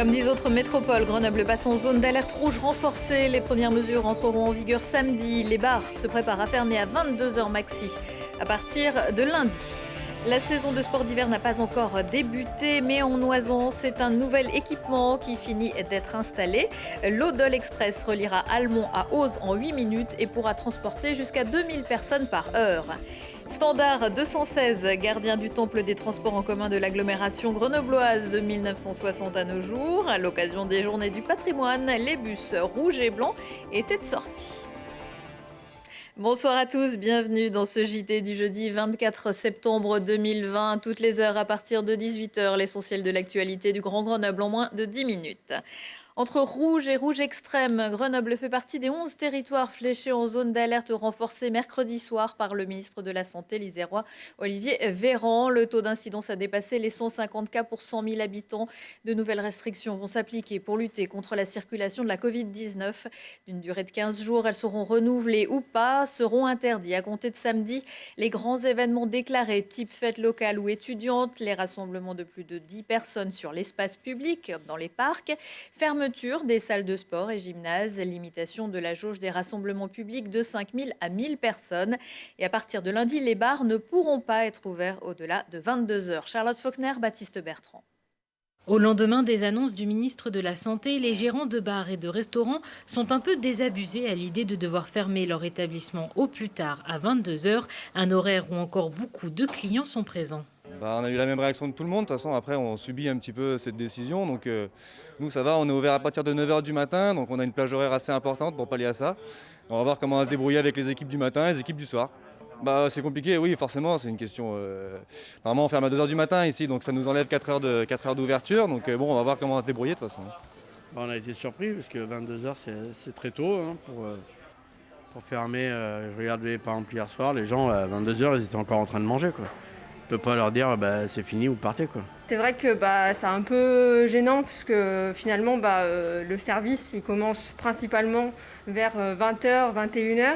Comme 10 autres métropoles, Grenoble passe en zone d'alerte rouge renforcée. Les premières mesures entreront en vigueur samedi. Les bars se préparent à fermer à 22h maxi à partir de lundi. La saison de sport d'hiver n'a pas encore débuté, mais en Oison, c'est un nouvel équipement qui finit d'être installé. L'Odol Express reliera Almont à Eauze en 8 minutes et pourra transporter jusqu'à 2000 personnes par heure. Standard 216, gardien du temple des transports en commun de l'agglomération grenobloise de 1960 à nos jours. À l'occasion des Journées du patrimoine, les bus rouges et blancs étaient de sortie. Bonsoir à tous, bienvenue dans ce JT du jeudi 24 septembre 2020. Toutes les heures à partir de 18h, l'essentiel de l'actualité du Grand Grenoble en moins de 10 minutes. Entre rouge et rouge extrême, Grenoble fait partie des 11 territoires fléchés en zone d'alerte renforcée mercredi soir par le ministre de la Santé, l'Isérois Olivier Véran. Le taux d'incidence a dépassé les 150 cas pour 100 000 habitants. De nouvelles restrictions vont s'appliquer pour lutter contre la circulation de la Covid-19. D'une durée de 15 jours, elles seront renouvelées ou pas, seront interdits à compter de samedi. Les grands événements déclarés, type fête locale ou étudiante, les rassemblements de plus de 10 personnes sur l'espace public, dans les parcs, fermeture des salles de sport et gymnases, limitation de la jauge des rassemblements publics de 5 000 à 1 000 personnes. Et à partir de lundi, les bars ne pourront pas être ouverts au-delà de 22h. Charlotte Faulkner, Baptiste Bertrand. Au lendemain des annonces du ministre de la Santé, les gérants de bars et de restaurants sont un peu désabusés à l'idée de devoir fermer leur établissement au plus tard à 22h, un horaire où encore beaucoup de clients sont présents. On a eu la même réaction de tout le monde. De toute façon, après, on subit un petit peu cette décision. Donc, nous, ça va. On est ouvert à partir de 9h du matin. Donc, on a une plage horaire assez importante pour pallier à ça. On va voir comment on va se débrouiller avec les équipes du matin et les équipes du soir. C'est compliqué, oui, forcément. C'est une question. Normalement, on ferme à 2h du matin ici. Donc, ça nous enlève 4 heures d'ouverture. Donc, on va voir comment on va se débrouiller de toute façon. On a été surpris parce que 22h, c'est très tôt pour fermer. Je regardais par exemple hier soir, les gens à 22h, ils étaient encore en train de manger, quoi. On ne peut pas leur dire c'est fini ou partez, quoi. C'est vrai que c'est un peu gênant parce que finalement le service il commence principalement vers 20h, 21h.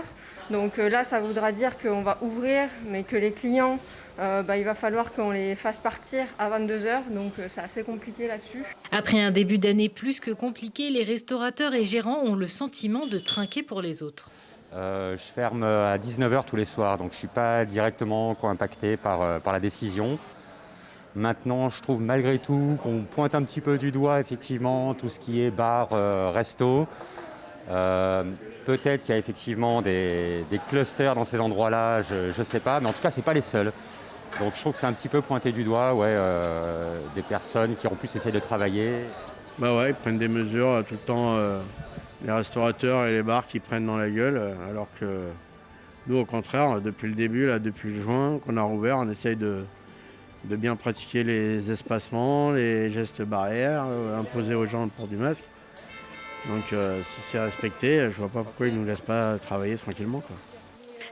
Donc là ça voudra dire qu'on va ouvrir mais que les clients il va falloir qu'on les fasse partir à 22h. Donc c'est assez compliqué là-dessus. Après un début d'année plus que compliqué, les restaurateurs et gérants ont le sentiment de trinquer pour les autres. Je ferme à 19h tous les soirs, donc je ne suis pas directement impacté par la décision. Maintenant, je trouve malgré tout qu'on pointe un petit peu du doigt effectivement tout ce qui est bar, resto. Peut-être qu'il y a effectivement des clusters dans ces endroits-là, je ne sais pas, mais en tout cas, ce n'est pas les seuls. Donc je trouve que c'est un petit peu pointé du doigt, des personnes qui en plus essayent de travailler. Ils prennent des mesures tout le temps. Les restaurateurs et les bars qui prennent dans la gueule, alors que nous, au contraire, depuis le début, depuis juin, qu'on a rouvert, on essaye de bien pratiquer les espacements, les gestes barrières, imposer aux gens le port du masque. Donc si c'est respecté, je ne vois pas pourquoi ils ne nous laissent pas travailler tranquillement, quoi.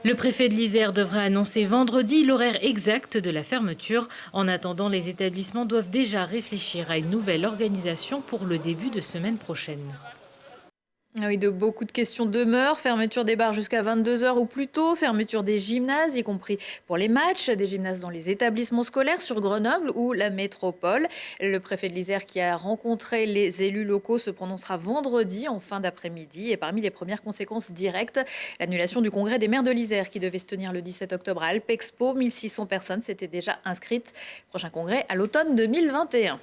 Le préfet de l'Isère devrait annoncer vendredi l'horaire exact de la fermeture. En attendant, les établissements doivent déjà réfléchir à une nouvelle organisation pour le début de semaine prochaine. Oui, beaucoup de questions demeurent. Fermeture des bars jusqu'à 22h ou plus tôt. Fermeture des gymnases, y compris pour les matchs. Des gymnases dans les établissements scolaires sur Grenoble ou la métropole. Le préfet de l'Isère qui a rencontré les élus locaux se prononcera vendredi en fin d'après-midi. Et parmi les premières conséquences directes, l'annulation du congrès des maires de l'Isère qui devait se tenir le 17 octobre à Alpexpo. 1600 personnes s'étaient déjà inscrites. Prochain congrès à l'automne 2021.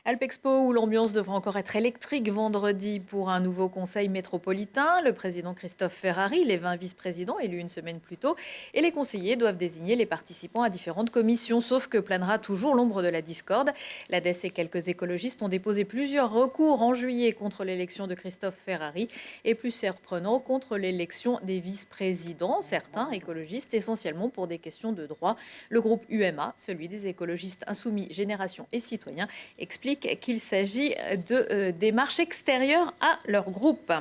Alpexpo où l'ambiance devra encore être électrique vendredi pour un nouveau conseil métropolitain. Le président Christophe Ferrari, les 20 vice-présidents élus une semaine plus tôt et les conseillers doivent désigner les participants à différentes commissions, sauf que planera toujours l'ombre de la discorde. L'ADES et quelques écologistes ont déposé plusieurs recours en juillet contre l'élection de Christophe Ferrari et plus surprenant contre l'élection des vice-présidents. Certains écologistes essentiellement pour des questions de droit. Le groupe UMA, celui des écologistes insoumis, Génération et Citoyens, explique qu'il s'agit de démarches extérieures à leur groupe.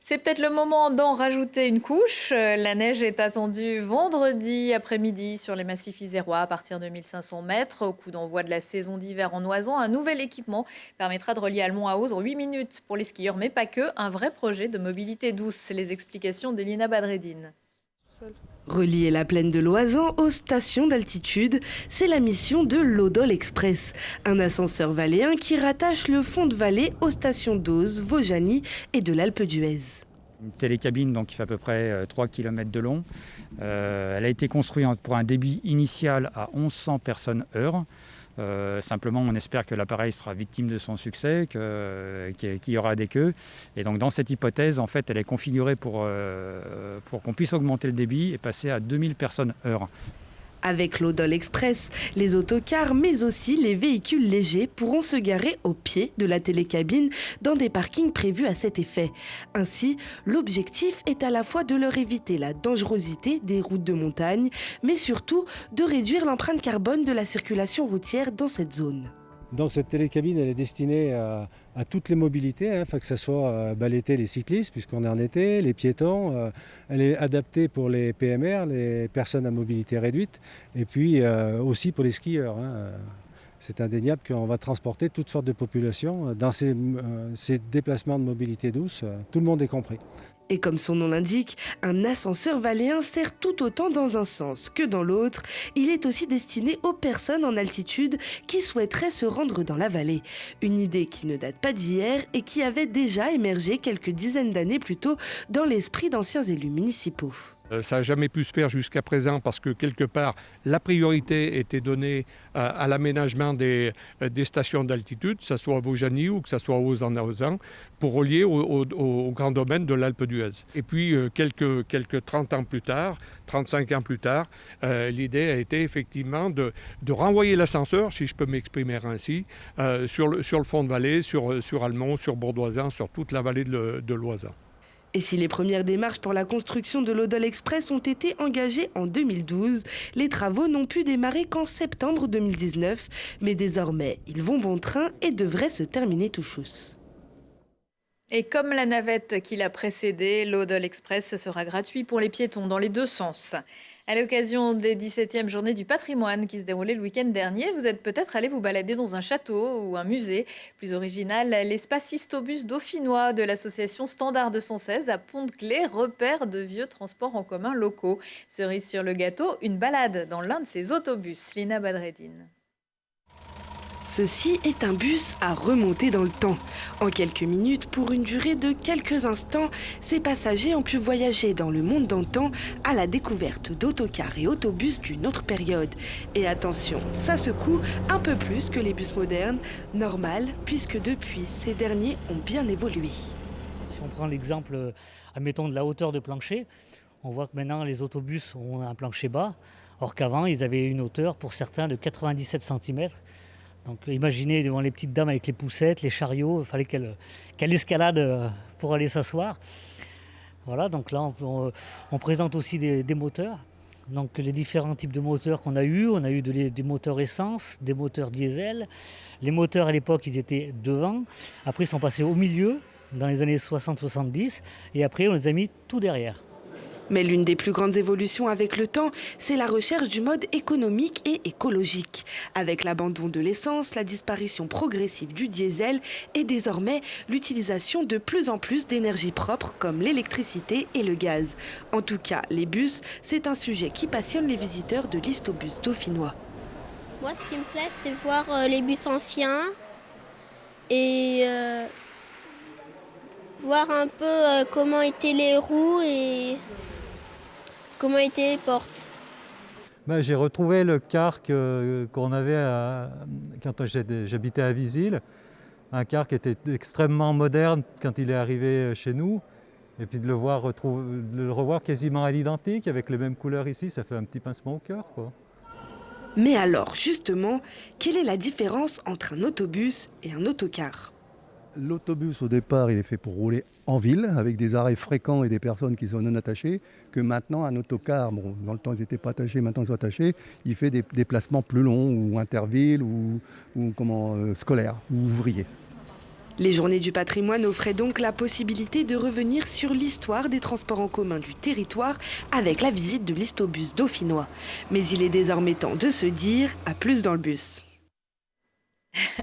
C'est peut-être le moment d'en rajouter une couche. La neige est attendue vendredi après-midi sur les massifs isérois à partir de 1500 mètres. Au coup d'envoi de la saison d'hiver en Oison, un nouvel équipement permettra de relier Almont à Eauze en 8 minutes pour les skieurs, mais pas que. Un vrai projet de mobilité douce. Les explications de Lina Badreddine. Relier la plaine de Loisan aux stations d'altitude, c'est la mission de l'Odol Express, un ascenseur valléen qui rattache le fond de vallée aux stations d'Auze, Vaujany et de l'Alpe d'Huez. Une télécabine donc, qui fait à peu près 3 km de long. Elle a été construite pour un débit initial à 1100 personnes heure. Simplement, on espère que l'appareil sera victime de son succès, qu'il y aura des queues. Et donc, dans cette hypothèse, en fait, elle est configurée pour qu'on puisse augmenter le débit et passer à 2000 personnes heure. Avec l'Odol Express, les autocars, mais aussi les véhicules légers pourront se garer au pied de la télécabine dans des parkings prévus à cet effet. Ainsi, l'objectif est à la fois de leur éviter la dangerosité des routes de montagne, mais surtout de réduire l'empreinte carbone de la circulation routière dans cette zone. Donc cette télécabine, elle est destinée à toutes les mobilités, que ce soit l'été les cyclistes, puisqu'on est en été, les piétons. Elle est adaptée pour les PMR, les personnes à mobilité réduite, et puis aussi pour les skieurs. C'est indéniable qu'on va transporter toutes sortes de populations dans ces déplacements de mobilité douce. Tout le monde est compris. Et comme son nom l'indique, un ascenseur valléen sert tout autant dans un sens que dans l'autre. Il est aussi destiné aux personnes en altitude qui souhaiteraient se rendre dans la vallée. Une idée qui ne date pas d'hier et qui avait déjà émergé quelques dizaines d'années plus tôt dans l'esprit d'anciens élus municipaux. Ça n'a jamais pu se faire jusqu'à présent parce que quelque part, la priorité était donnée à l'aménagement des stations d'altitude, que ce soit à Vaujany ou que ce soit aux Auzan, pour relier au grand domaine de l'Alpe d'Huez. Et puis, quelques 30 ans plus tard, 35 ans plus tard, l'idée a été effectivement de renvoyer l'ascenseur, si je peux m'exprimer ainsi, sur le fond de vallée, sur Almont, sur Bourdoisan, sur toute la vallée de l'Oisan. Et si les premières démarches pour la construction de l'Odol Express ont été engagées en 2012, les travaux n'ont pu démarrer qu'en septembre 2019. Mais désormais, ils vont bon train et devraient se terminer tout chousse. Et comme la navette qui l'a précédée, l'Odol Express sera gratuit pour les piétons dans les deux sens. À l'occasion des 17e Journées du patrimoine qui se déroulaient le week-end dernier, vous êtes peut-être allé vous balader dans un château ou un musée. Plus original, l'espace Histobus dauphinois de l'association Standard 216 à Pont-de-Claix, repère de vieux transports en commun locaux. Cerise sur le gâteau, une balade dans l'un de ces autobus. Lina Badreddine. Ceci est un bus à remonter dans le temps. En quelques minutes, pour une durée de quelques instants, ces passagers ont pu voyager dans le monde d'antan à la découverte d'autocars et autobus d'une autre période. Et attention, ça secoue un peu plus que les bus modernes, normal, puisque depuis, ces derniers ont bien évolué. Si on prend l'exemple, admettons, de la hauteur de plancher, on voit que maintenant les autobus ont un plancher bas, or qu'avant, ils avaient une hauteur, pour certains, de 97 cm. Donc imaginez devant les petites dames avec les poussettes, les chariots, il fallait qu'elle escalade pour aller s'asseoir. Voilà, donc là on présente aussi des moteurs. Donc les différents types de moteurs qu'on a eu, on a eu des moteurs essence, des moteurs diesel. Les moteurs à l'époque ils étaient devant, après ils sont passés au milieu dans les années 60-70 et après on les a mis tout derrière. Mais l'une des plus grandes évolutions avec le temps, c'est la recherche du mode économique et écologique. Avec l'abandon de l'essence, la disparition progressive du diesel et désormais l'utilisation de plus en plus d'énergies propres comme l'électricité et le gaz. En tout cas, les bus, c'est un sujet qui passionne les visiteurs de l'Histobus dauphinois. Moi, ce qui me plaît, c'est voir les bus anciens et voir un peu comment étaient les roues et comment étaient les portes. J'ai retrouvé le car qu'on avait quand j'habitais à Visil, un car qui était extrêmement moderne quand il est arrivé chez nous. Et puis de le revoir quasiment à l'identique, avec les mêmes couleurs ici, ça fait un petit pincement au cœur, quoi. Mais alors, justement, quelle est la différence entre un autobus et un autocar ? L'autobus, au départ, il est fait pour rouler en ville, avec des arrêts fréquents et des personnes qui sont non attachées, que maintenant, un autocar, dans le temps, ils n'étaient pas attachés, maintenant, ils sont attachés, il fait des déplacements plus longs, ou intervilles, ou scolaires, ou ouvriers. Les Journées du patrimoine offraient donc la possibilité de revenir sur l'histoire des transports en commun du territoire avec la visite de l'Histobus dauphinois. Mais il est désormais temps de se dire à plus dans le bus.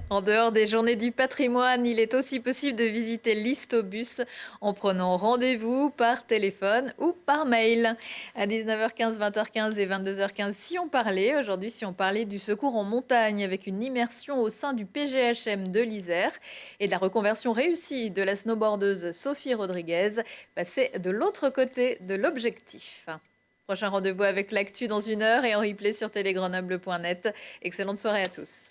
En dehors des journées du patrimoine, il est aussi possible de visiter l'Histobus en prenant rendez-vous par téléphone ou par mail. À 19h15, 20h15 et 22h15, si on parlait du secours en montagne avec une immersion au sein du PGHM de l'Isère et de la reconversion réussie de la snowboardeuse Sophie Rodriguez, passée de l'autre côté de l'objectif. Prochain rendez-vous avec l'actu dans 1 heure et en replay sur télégrenoble.net. Excellente soirée à tous.